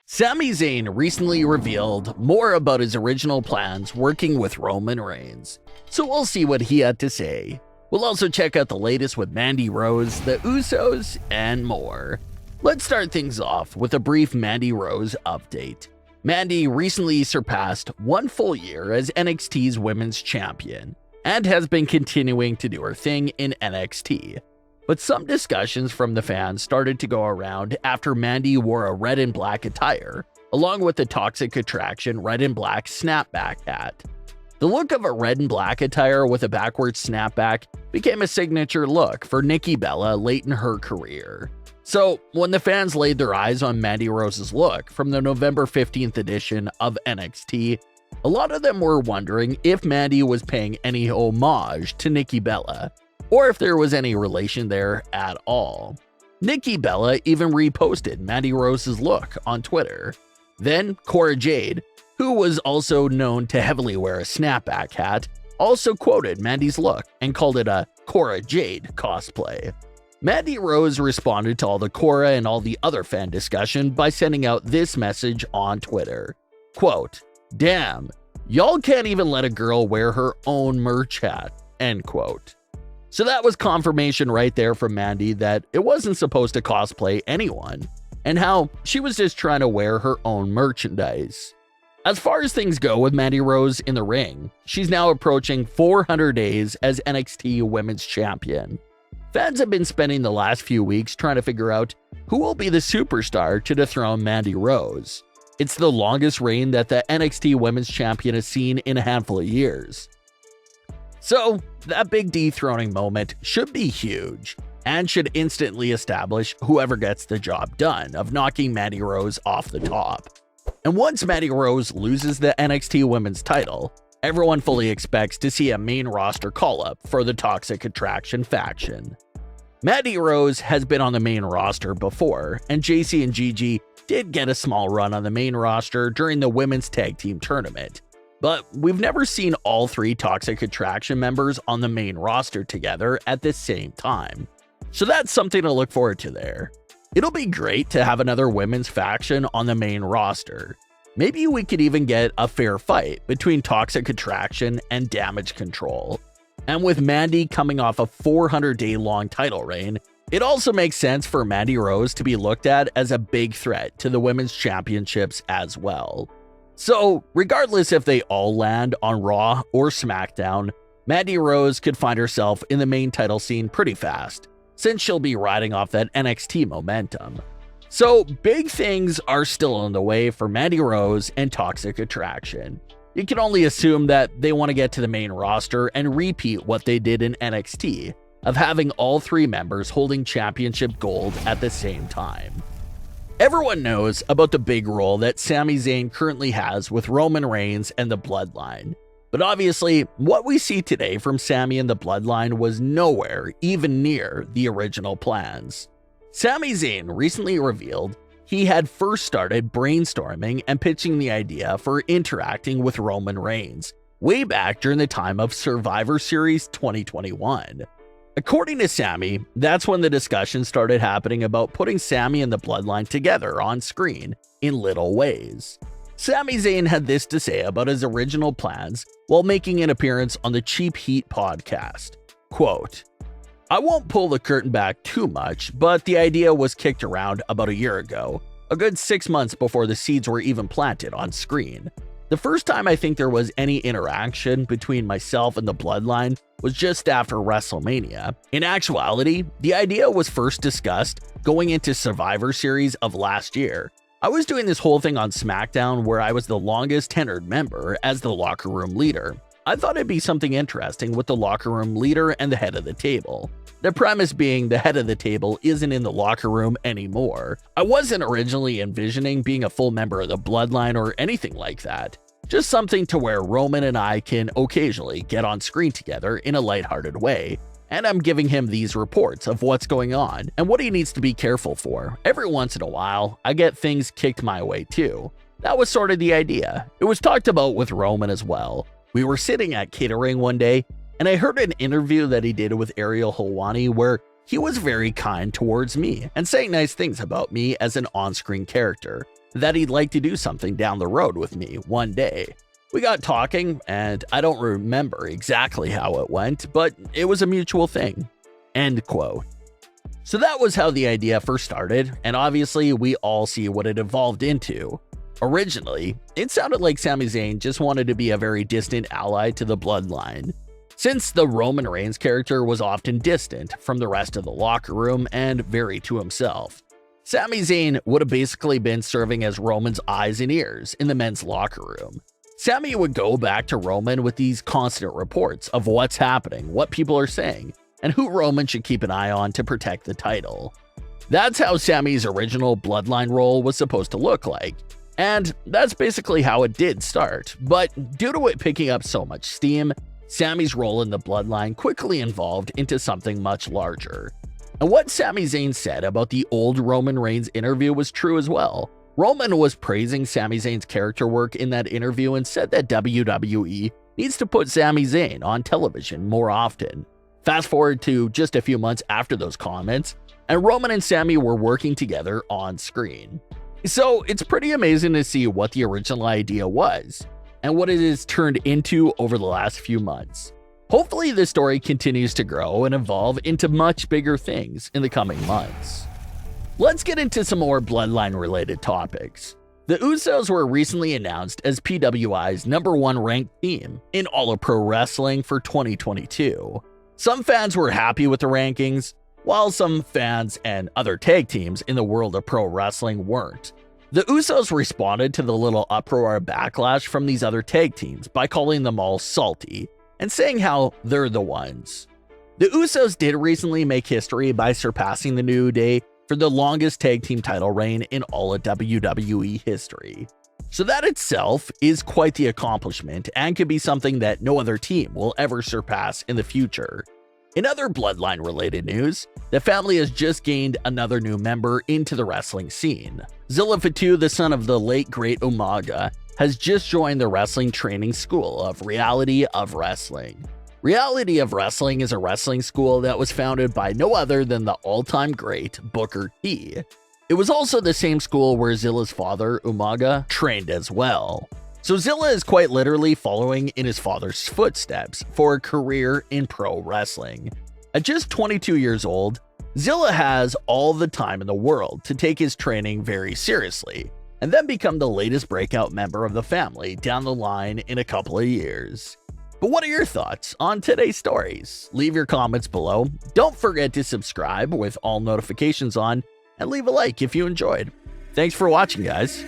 Sami Zayn recently revealed more about his original plans working with Roman Reigns, so we'll see what he had to say. We'll also check out the latest with Mandy Rose, the Usos, and more. Let's start things off with a brief Mandy Rose update. Mandy recently surpassed 1 full year as NXT's Women's Champion, and has been continuing to do her thing in NXT. But some discussions from the fans started to go around after Mandy wore a red and black attire, along with the Toxic Attraction red and black snapback hat. The look of a red and black attire with a backwards snapback became a signature look for Nikki Bella late in her career. So, when the fans laid their eyes on Mandy Rose's look from the November 15th edition of NXT, a lot of them were wondering if Mandy was paying any homage to Nikki Bella, or if there was any relation there at all. Nikki Bella even reposted Mandy Rose's look on Twitter. Then, Cora Jade, who was also known to heavily wear a snapback hat, also quoted Mandy's look and called it a Cora Jade cosplay. Mandy Rose responded to all the Cora and all the other fan discussion by sending out this message on Twitter. Quote, "Damn, y'all can't even let a girl wear her own merch hat." End quote. So that was confirmation right there from Mandy that it wasn't supposed to cosplay anyone, and how she was just trying to wear her own merchandise. As far as things go with Mandy Rose in the ring, she's now approaching 400 days as NXT Women's Champion. Fans have been spending the last few weeks trying to figure out who will be the superstar to dethrone Mandy Rose. It's the longest reign that the NXT Women's Champion has seen in a handful of years. So, that big dethroning moment should be huge, and should instantly establish whoever gets the job done of knocking Mandy Rose off the top. And once Mandy Rose loses the NXT Women's title, everyone fully expects to see a main roster call-up for the Toxic Attraction faction. Mandy Rose has been on the main roster before, and JC and Gigi did get a small run on the main roster during the Women's Tag Team Tournament. But we've never seen all 3 Toxic Attraction members on the main roster together at the same time. So that's something to look forward to there. It'll be great to have another women's faction on the main roster. Maybe we could even get a fair fight between Toxic Attraction and Damage Control. And with Mandy coming off a 400-day long title reign, it also makes sense for Mandy Rose to be looked at as a big threat to the women's championships as well. So, regardless if they all land on Raw or SmackDown, Mandy Rose could find herself in the main title scene pretty fast, since she'll be riding off that NXT momentum. So, big things are still on the way for Mandy Rose and Toxic Attraction. You can only assume that they want to get to the main roster and repeat what they did in NXT, of having all 3 members holding championship gold at the same time. Everyone knows about the big role that Sami Zayn currently has with Roman Reigns and the Bloodline. But obviously, what we see today from Sami and the Bloodline was nowhere even near the original plans. Sami Zayn recently revealed he had first started brainstorming and pitching the idea for interacting with Roman Reigns way back during the time of Survivor Series 2021. According to Sami, that's when the discussion started happening about putting Sami and the Bloodline together on screen in little ways. Sami Zayn had this to say about his original plans while making an appearance on the Cheap Heat podcast. Quote, "I won't pull the curtain back too much, but the idea was kicked around about a year ago, a good 6 months before the seeds were even planted on screen. The first time I think there was any interaction between myself and the Bloodline was just after WrestleMania. In actuality, the idea was first discussed going into Survivor Series of last year. I was doing this whole thing on Smackdown where I was the longest tenured member as the locker room leader. I thought it'd be something interesting with the locker room leader and the head of the table. The premise being the head of the table isn't in the locker room anymore. I wasn't originally envisioning being a full member of the Bloodline or anything like that. Just something to where Roman and I can occasionally get on screen together in a lighthearted way. And I'm giving him these reports of what's going on and what he needs to be careful for. Every once in a while, I get things kicked my way too. That was sort of the idea. It was talked about with Roman as well. We were sitting at catering one day, and I heard an interview that he did with Ariel Helwani where he was very kind towards me and saying nice things about me as an on-screen character, that he'd like to do something down the road with me one day. We got talking, and I don't remember exactly how it went, but it was a mutual thing. End quote. So that was how the idea first started, and obviously we all see what it evolved into. Originally, it sounded like Sami Zayn just wanted to be a very distant ally to the Bloodline, since the Roman Reigns character was often distant from the rest of the locker room and very to himself. Sami Zayn would have basically been serving as Roman's eyes and ears in the men's locker room. Sami would go back to Roman with these constant reports of what's happening, what people are saying, and who Roman should keep an eye on to protect the title. That's how Sami's original Bloodline role was supposed to look like, and that's basically how it did start. But due to it picking up so much steam, Sami's role in the Bloodline quickly evolved into something much larger. And what Sami Zayn said about the old Roman Reigns interview was true as well. Roman was praising Sami Zayn's character work in that interview and said that WWE needs to put Sami Zayn on television more often. Fast forward to just a few months after those comments, and Roman and Sami were working together on screen. So it's pretty amazing to see what the original idea was, and what it has turned into over the last few months. Hopefully this story continues to grow and evolve into much bigger things in the coming months. Let's get into some more Bloodline related topics. The Usos were recently announced as PWI's #1 ranked team in All of Pro Wrestling for 2022. Some fans were happy with the rankings, while some fans and other tag teams in the world of pro wrestling weren't. The Usos responded to the little uproar backlash from these other tag teams by calling them all salty and saying how they're the ones. The Usos did recently make history by surpassing the New Day for the longest tag team title reign in all of WWE history. So that itself is quite the accomplishment and could be something that no other team will ever surpass in the future. In other Bloodline related news, the family has just gained another new member into the wrestling scene. Zilla Fatu, the son of the late great Umaga, has just joined the wrestling training school of Reality of Wrestling. Reality of Wrestling is a wrestling school that was founded by no other than the all-time great Booker T. It was also the same school where Zilla's father, Umaga, trained as well. So Zilla is quite literally following in his father's footsteps for a career in pro wrestling. At just 22 years old, Zilla has all the time in the world to take his training very seriously, and then become the latest breakout member of the family down the line in a couple of years. But what are your thoughts on today's stories? Leave your comments below. Don't forget to subscribe with all notifications on, and leave a like if you enjoyed. Thanks for watching, guys.